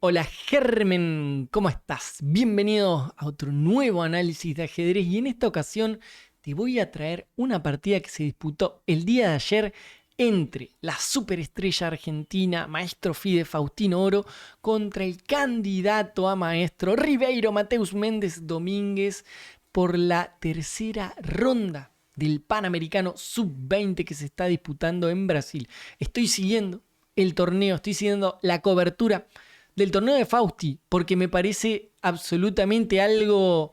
Hola Germen, ¿cómo estás? Bienvenido a otro nuevo análisis de ajedrez y en esta ocasión te voy a traer una partida que se disputó el día de ayer entre la superestrella argentina Maestro Fide Faustino Oro contra el candidato a maestro Ribeiro Mateus Méndez Domínguez por la tercera ronda del Panamericano Sub-20 que se está disputando en Brasil. Estoy siguiendo el torneo, estoy siguiendo la cobertura del torneo de Fausti, porque me parece absolutamente algo,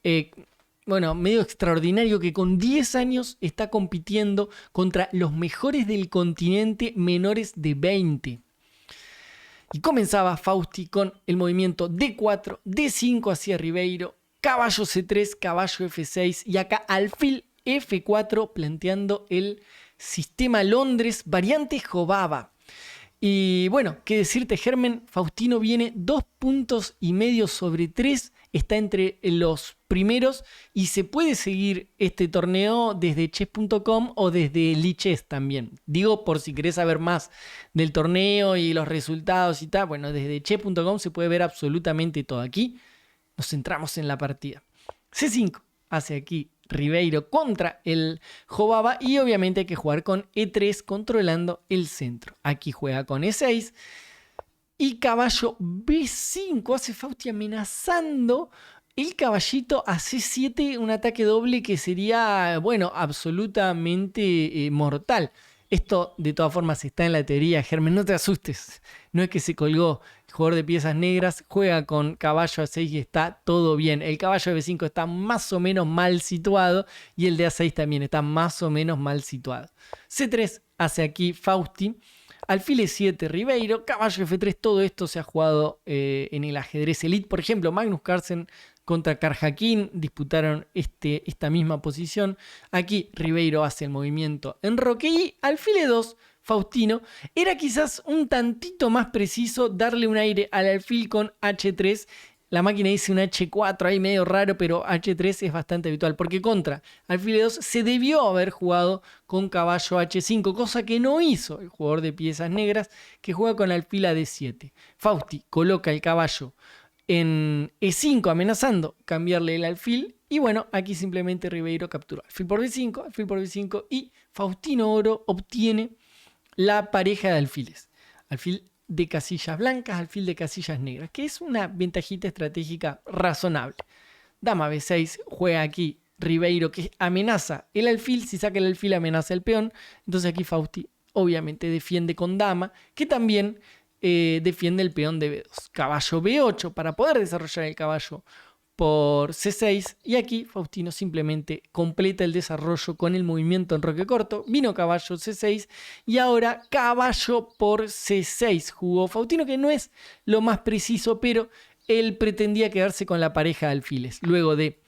medio extraordinario que con 10 años está compitiendo contra los mejores del continente menores de 20. Y comenzaba Fausti con el movimiento D4, D5 hacia Ribeiro, caballo C3, caballo F6 y acá alfil F4 planteando el sistema Londres, variante Jobava. Y bueno, qué decirte, Germen, Faustino viene 2,5 puntos sobre 3, está entre los primeros y se puede seguir este torneo desde chess.com o desde Lichess también. Digo, por si querés saber más del torneo y los resultados y tal, bueno, desde chess.com se puede ver absolutamente todo. Aquí nos centramos en la partida. C5 hace aquí Ribeiro contra el Jobava y obviamente hay que jugar con E3 controlando el centro. Aquí juega con E6 y caballo B5 hace Fausti amenazando el caballito a C7, un ataque doble que sería, bueno, absolutamente mortal. Esto de todas formas está en la teoría, Germen, no te asustes. No es que se colgó. El jugador de piezas negras juega con caballo A6 y está todo bien. El caballo de B5 está más o menos mal situado y el de A6 también está más o menos mal situado. C3 hace aquí Fausti. Alfil E7 Ribeiro, caballo F3, todo esto se ha jugado en el ajedrez elite. Por ejemplo, Magnus Carlsen contra Karjakin disputaron esta misma posición. Aquí Ribeiro hace el movimiento en roque y alfil E2 Faustino. Era quizás un tantito más preciso darle un aire al alfil con H3. La máquina dice un H4 ahí medio raro, pero H3 es bastante habitual. Porque contra alfil E2 se debió haber jugado con caballo H5, cosa que no hizo el jugador de piezas negras, que juega con alfil a D7. Fausti coloca el caballo en E5 amenazando cambiarle el alfil. Y bueno, aquí simplemente Ribeiro capturó alfil por B5 y Faustino Oro obtiene la pareja de alfiles. Alfil de casillas blancas, alfil de casillas negras, que es una ventajita estratégica razonable. Dama B6, juega aquí Ribeiro que amenaza el alfil, si saca el alfil amenaza el peón, entonces aquí Fausti obviamente defiende con dama, que también defiende el peón de B2. Caballo B8 para poder desarrollar el caballo por C6 y aquí Faustino simplemente completa el desarrollo con el movimiento en roque corto. Vino caballo C6 y ahora caballo por C6 jugó Faustino, que no es lo más preciso, pero él pretendía quedarse con la pareja de alfiles. Luego de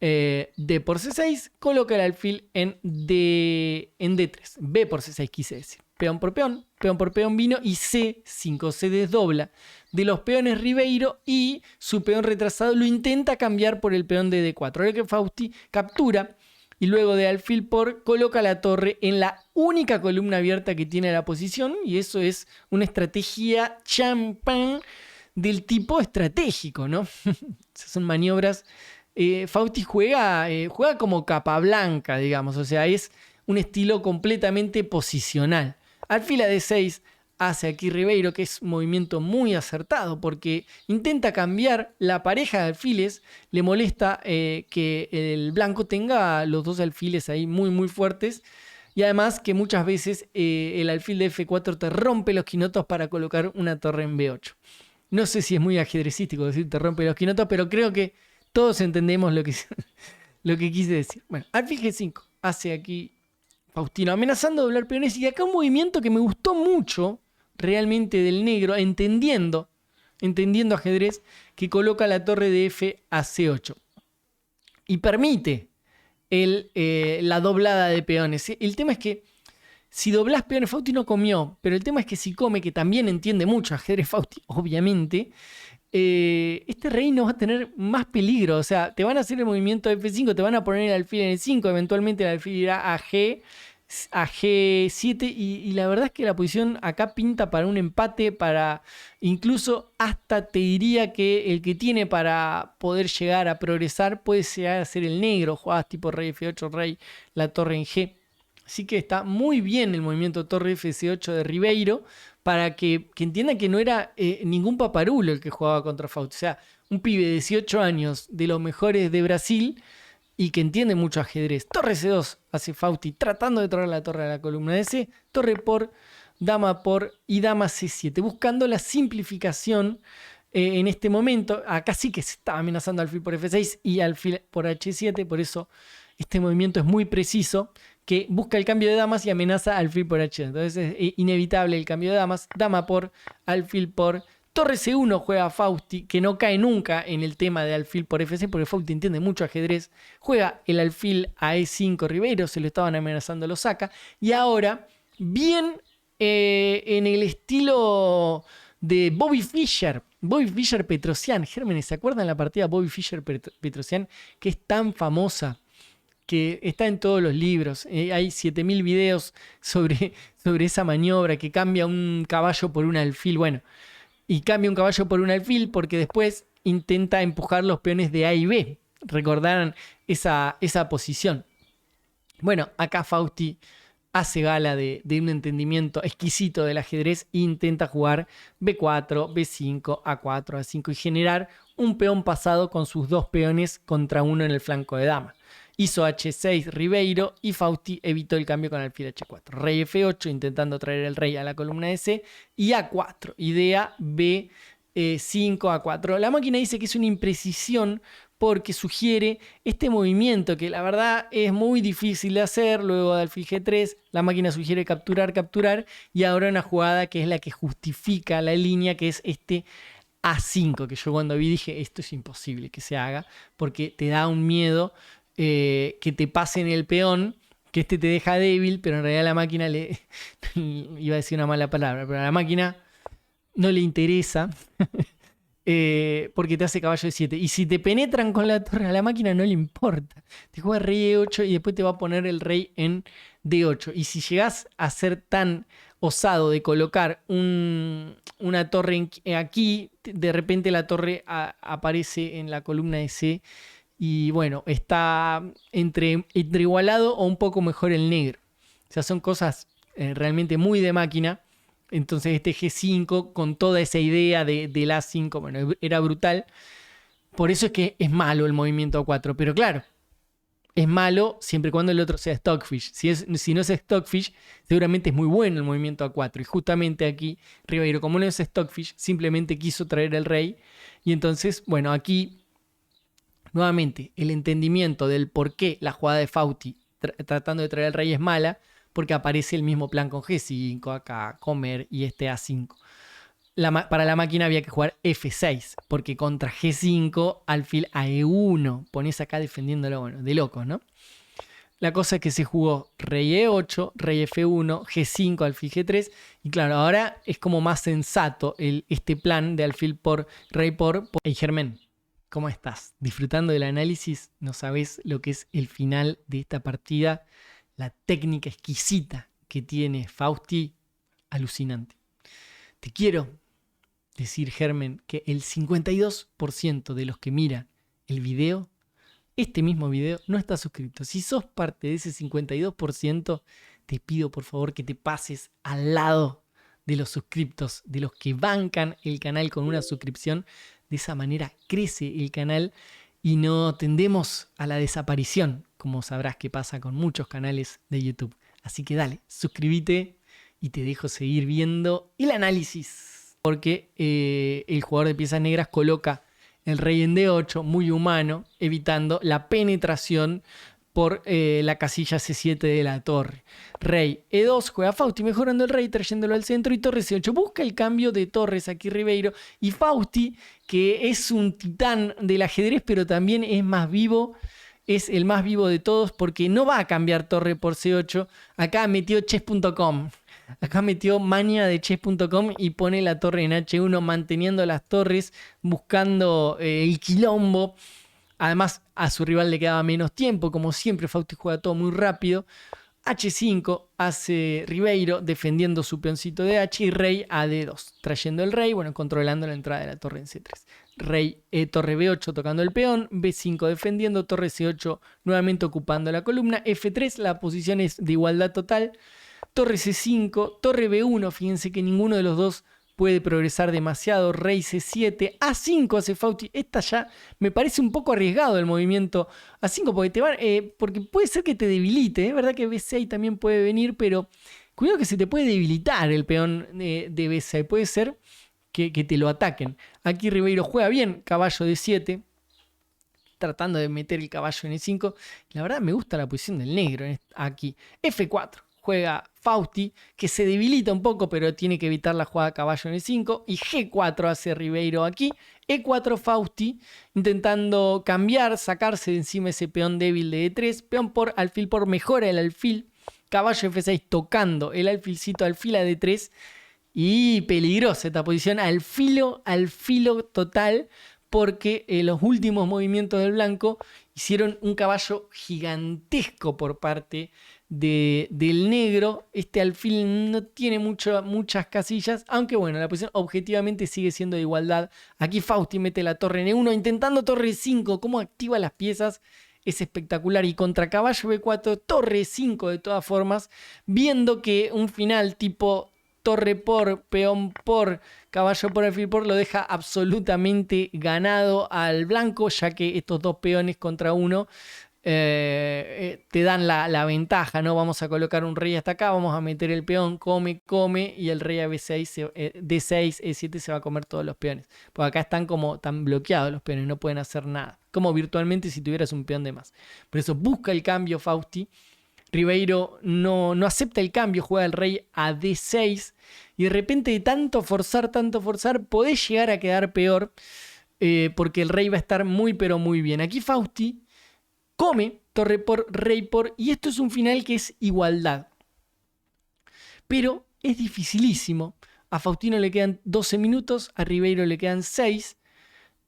D por C6 coloca el alfil en D3. B por C6 quise decir. Peón por peón vino y C5 se desdobla de los peones Ribeiro y su peón retrasado lo intenta cambiar por el peón de D4. Ahora que Fausti captura y luego de alfil por coloca la torre en la única columna abierta que tiene la posición y eso es una estrategia champán del tipo estratégico, ¿no? Son maniobras. Fausti juega como capa blanca, digamos, o sea, es un estilo completamente posicional. Alfil a D6 hace aquí Ribeiro, que es un movimiento muy acertado porque intenta cambiar la pareja de alfiles, le molesta que el blanco tenga los dos alfiles ahí muy muy fuertes y además que muchas veces el alfil de F4 te rompe los quinotos para colocar una torre en B8. No sé si es muy ajedrecístico decir te rompe los quinotos, pero creo que todos entendemos lo que quise decir. Bueno, alfil G5 hace aquí Faustino amenazando a doblar peones y acá un movimiento que me gustó mucho realmente del negro, entendiendo ajedrez, que coloca la torre de F a C8 y permite la doblada de peones. El tema es que si doblás peones, Fausti no comió, pero el tema es que si come, que también entiende mucho ajedrez Fausti, obviamente, este rey no va a tener más peligro. O sea, te van a hacer el movimiento de F5, te van a poner el alfil en el 5, eventualmente el alfil irá a G, a G7 y la verdad es que la posición acá pinta para un empate, para incluso hasta te diría que el que tiene para poder llegar a progresar puede llegar a ser el negro, jugadas tipo rey F8, rey, la torre en G. Así que está muy bien el movimiento torre F8 de Ribeiro para que entiendan que no era ningún paparulo el que jugaba contra Fausti. O sea, un pibe de 18 años de los mejores de Brasil y que entiende mucho ajedrez. Torre C2 hace Fausti tratando de traer la torre a la columna de C, torre por, dama por y dama C7, buscando la simplificación en este momento. Acá sí que se está amenazando alfil por F6 y alfil por H7, por eso este movimiento es muy preciso, que busca el cambio de damas y amenaza alfil por H7. Entonces es inevitable el cambio de damas, dama por, alfil por. Torre C1 juega Fausti, que no cae nunca en el tema de alfil por F6, porque Fausti entiende mucho ajedrez. Juega el alfil a E5 Ribeiro, se lo estaban amenazando, lo saca. Y ahora, bien en el estilo de Bobby Fischer Petrosian. Gérmenes, ¿se acuerdan la partida Bobby Fischer Petrosian? Que es tan famosa, que está en todos los libros. Hay 7000 videos sobre esa maniobra, que cambia un caballo por un alfil. Bueno, y cambia un caballo por un alfil porque después intenta empujar los peones de A y B. Recordarán esa posición. Bueno, acá Fausti hace gala de un entendimiento exquisito del ajedrez e intenta jugar B4, B5, A4, A5 y generar un peón pasado con sus dos peones contra uno en el flanco de dama. Hizo H6 Ribeiro y Fausti evitó el cambio con alfil H4. Rey F8 intentando traer el rey a la columna de C y A4. Idea B5, A4. La máquina dice que es una imprecisión porque sugiere este movimiento que la verdad es muy difícil de hacer. Luego de alfil G3 la máquina sugiere capturar y ahora una jugada que es la que justifica la línea, que es este A5, que yo cuando vi dije esto es imposible que se haga porque te da un miedo que te pasen el peón, que este te deja débil, pero en realidad la máquina le iba a decir una mala palabra, pero a la máquina no le interesa porque te hace caballo de 7 y si te penetran con la torre a la máquina no le importa, te juega rey E8 y después te va a poner el rey en D8 y si llegás a ser tan osado de colocar una torre aquí, de repente la torre aparece en la columna de C. Y bueno, está entre igualado o un poco mejor el negro. O sea, son cosas realmente muy de máquina. Entonces este G5 con toda esa idea del A5, bueno, era brutal. Por eso es que es malo el movimiento A4. Pero claro, es malo siempre y cuando el otro sea Stockfish. Si no es Stockfish, seguramente es muy bueno el movimiento A4. Y justamente aquí Ribeiro, como no es Stockfish, simplemente quiso traer el rey. Y entonces, bueno, aquí nuevamente, el entendimiento del por qué la jugada de Fausti tratando de traer al rey es mala, porque aparece el mismo plan con G5, acá, comer y este A5. Para la máquina había que jugar F6, porque contra G5, alfil a E1, pones acá defendiéndolo, bueno, de locos, ¿no? La cosa es que se jugó rey E8, rey F1, G5, alfil G3, y claro, ahora es como más sensato este plan de alfil por rey por. Hey, Germán, ¿cómo estás? ¿Disfrutando del análisis? No sabes lo que es el final de esta partida, la técnica exquisita que tiene Fausti, alucinante. Te quiero decir, Germán, que el 52% de los que miran el video, este mismo video, no está suscrito. Si sos parte de ese 52%, te pido por favor que te pases al lado de los suscriptos, de los que bancan el canal con una suscripción. De esa manera crece el canal y no tendemos a la desaparición, como sabrás que pasa con muchos canales de YouTube. Así que dale, suscríbete y te dejo seguir viendo el análisis. Porque el jugador de piezas negras coloca el rey en D8, muy humano, evitando la penetración por la casilla C7 de la torre. Rey E2, juega Fausti mejorando el rey, trayéndolo al centro, y torre C8. Busca el cambio de torres aquí Ribeiro. Y Fausti, que es un titán del ajedrez, pero también es más vivo, es el más vivo de todos, porque no va a cambiar torre por C8. Acá metió chess.com. Acá metió maña de chess.com y pone la torre en H1, manteniendo las torres, buscando el quilombo. Además, a su rival le quedaba menos tiempo. Como siempre, Fausti juega todo muy rápido. H5 hace Ribeiro defendiendo su peoncito de H y rey a D2, trayendo el rey, bueno, controlando la entrada de la torre en C3. Rey, torre B8 tocando el peón, B5 defendiendo, torre C8 nuevamente ocupando la columna, F3, la posición es de igualdad total, torre C5, torre B1, fíjense que ninguno de los dos puede progresar demasiado, rey C7, A5 hace Fausti. Esta ya me parece un poco arriesgado el movimiento A5 porque puede ser que te debilite, es verdad que B6 también puede venir, pero cuidado que se te puede debilitar el peón de B6, puede ser que te lo ataquen. Aquí Ribeiro juega bien, caballo D7, tratando de meter el caballo en E5. La verdad me gusta la posición del negro aquí. F4. Juega Fausti, que se debilita un poco, pero tiene que evitar la jugada caballo en E5. Y G4 hace Ribeiro aquí. E4 Fausti, intentando cambiar, sacarse de encima ese peón débil de E3. Peón por alfil por mejora el alfil. Caballo F6 tocando el alfilcito, alfil a D3. Y peligrosa esta posición, al filo total, porque los últimos movimientos del blanco hicieron un caballo gigantesco por parte del negro. Este alfil no tiene muchas casillas, aunque bueno, la posición objetivamente sigue siendo de igualdad. Aquí Fausti mete la torre en E1, intentando torre 5, cómo activa las piezas. Es espectacular. Y contra caballo B4, torre 5 de todas formas, viendo que un final tipo torre por, peón por, caballo por, alfil por, lo deja absolutamente ganado al blanco, ya que estos dos peones contra uno te dan la ventaja, ¿no? Vamos a colocar un rey hasta acá, vamos a meter el peón, come, y el rey a B6, D6, E7 se va a comer todos los peones. Porque acá están como tan bloqueados los peones, no pueden hacer nada. Como virtualmente si tuvieras un peón de más. Por eso busca el cambio Fausti. Ribeiro no acepta el cambio, juega el rey a D6 y de repente de tanto forzar, podés llegar a quedar peor porque el rey va a estar muy pero muy bien. Aquí Fausti come torre por, rey por, y esto es un final que es igualdad. Pero es dificilísimo. A Faustino le quedan 12 minutos, a Ribeiro le quedan 6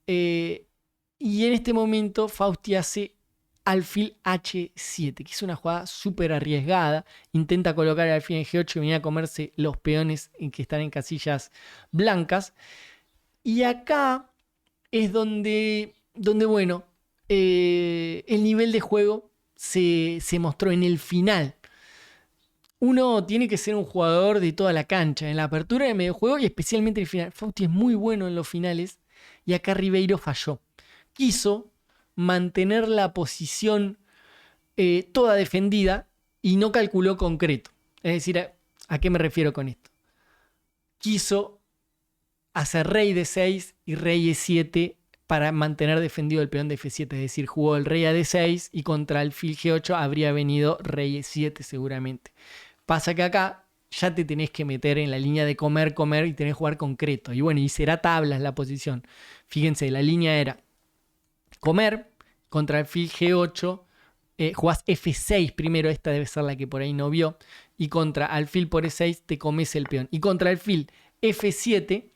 y en este momento Fausti hace alfil H7, que es una jugada súper arriesgada. Intenta colocar el alfil en G8 y venir a comerse los peones que están en casillas blancas. Y acá es donde bueno, el nivel de juego se mostró en el final. Uno tiene que ser un jugador de toda la cancha, en la apertura del medio juego y especialmente en el final. Fausti es muy bueno en los finales y acá Ribeiro falló. Quiso mantener la posición toda defendida y no calculó concreto. Es decir, ¿a qué me refiero con esto? Quiso hacer rey D6 y rey E7 para mantener defendido el peón de F7. Es decir, jugó el rey a D6 y contra alfil G8 habría venido rey E7 seguramente. Pasa que acá ya te tenés que meter en la línea de comer y tenés que jugar concreto. Y bueno, y será tablas la posición. Fíjense, la línea era comer contra alfil G8, jugás F6 primero, esta debe ser la que por ahí no vio, y contra alfil por E6 te comes el peón. Y contra alfil F7,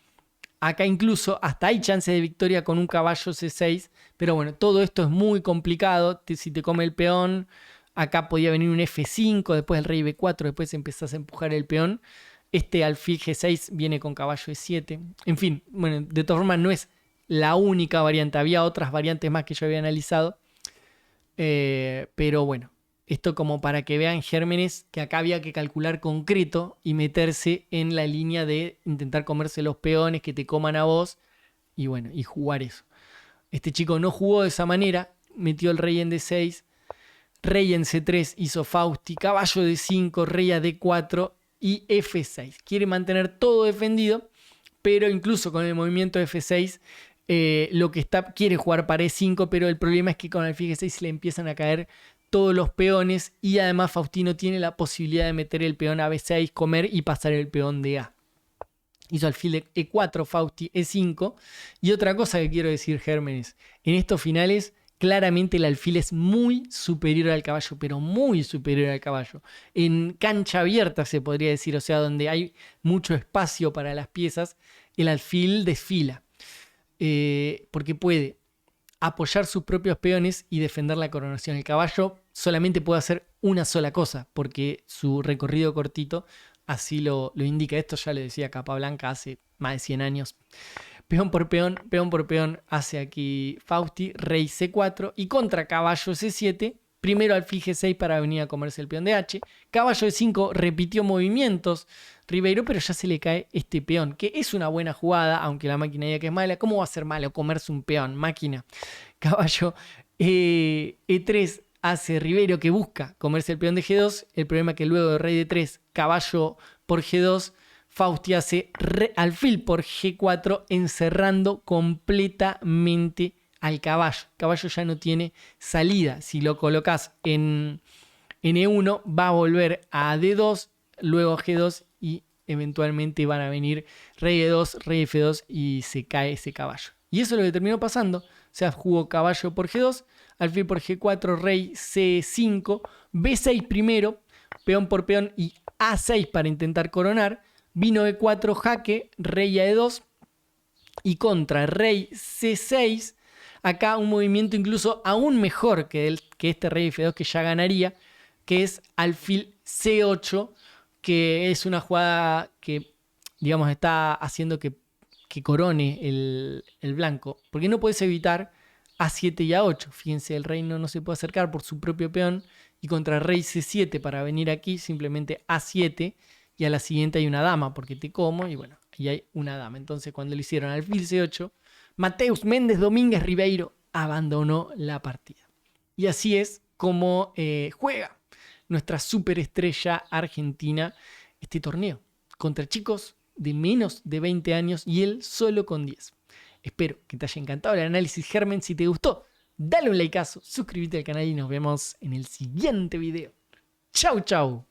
acá incluso hasta hay chance de victoria con un caballo C6, pero bueno, todo esto es muy complicado. Si te come el peón, acá podía venir un F5, después el rey B4, después empezás a empujar el peón. Este alfil G6 viene con caballo E7. En fin, bueno, de todas formas no es la única variante, había otras variantes más que yo había analizado, pero bueno, esto como para que vean gérmenes que acá había que calcular concreto y meterse en la línea de intentar comerse los peones que te coman a vos y bueno, y jugar eso. Este chico no jugó de esa manera, metió el rey en D6, rey en C3 hizo Fausti, caballo D5, rey a D4 y F6. Quiere mantener todo defendido, pero incluso con el movimiento F6 lo que quiere jugar para E5, pero el problema es que con alfil G6 le empiezan a caer todos los peones y además Faustino tiene la posibilidad de meter el peón a B6, comer y pasar el peón de A. Hizo alfil de E4, Fausti, E5. Y otra cosa que quiero decir, gérmenes, en estos finales claramente el alfil es muy superior al caballo, pero muy superior al caballo. En cancha abierta se podría decir, o sea, donde hay mucho espacio para las piezas, el alfil desfila. Porque puede apoyar sus propios peones y defender la coronación. El caballo solamente puede hacer una sola cosa, porque su recorrido cortito así lo indica. Esto ya le decía Capablanca hace más de 100 años. Peón por peón hace aquí Fausti, rey C4 y contra caballo C7, primero alfil G6 para venir a comerse el peón de H. Caballo E5 repitió movimientos Ribeiro, pero ya se le cae este peón, que es una buena jugada, aunque la máquina diga que es mala. ¿Cómo va a ser malo comerse un peón, máquina? Caballo E3 hace Ribeiro, que busca comerse el peón de G2. El problema es que luego de rey D3, caballo por G2, Fausti hace alfil por G4, encerrando completamente al caballo. El caballo ya no tiene salida. Si lo colocas en E1, va a volver a D2, luego a G2 y eventualmente van a venir rey E2, rey F2 y se cae ese caballo. Y eso es lo que terminó pasando. O sea, jugó caballo por G2, alfil por G4, rey C5, B6 primero, peón por peón y A6 para intentar coronar. Vino E4 jaque, rey a E2 y contra rey C6. Acá un movimiento incluso aún mejor que este rey F2 que ya ganaría, que es alfil C8, que es una jugada que, digamos, está haciendo que corone el blanco, porque no puedes evitar A7 y A8. Fíjense, el rey no se puede acercar por su propio peón, y contra rey C7 para venir aquí simplemente A7, y a la siguiente hay una dama porque te como, y bueno, ahí hay una dama. Entonces cuando le hicieron alfil C8, Mateus Méndez Domínguez Ribeiro abandonó la partida. Y así es como juega nuestra superestrella argentina este torneo contra chicos de menos de 20 años y él solo con 10. Espero que te haya encantado el análisis, Germen. Si te gustó, dale un likeazo, suscríbete al canal y nos vemos en el siguiente video. Chau, chau.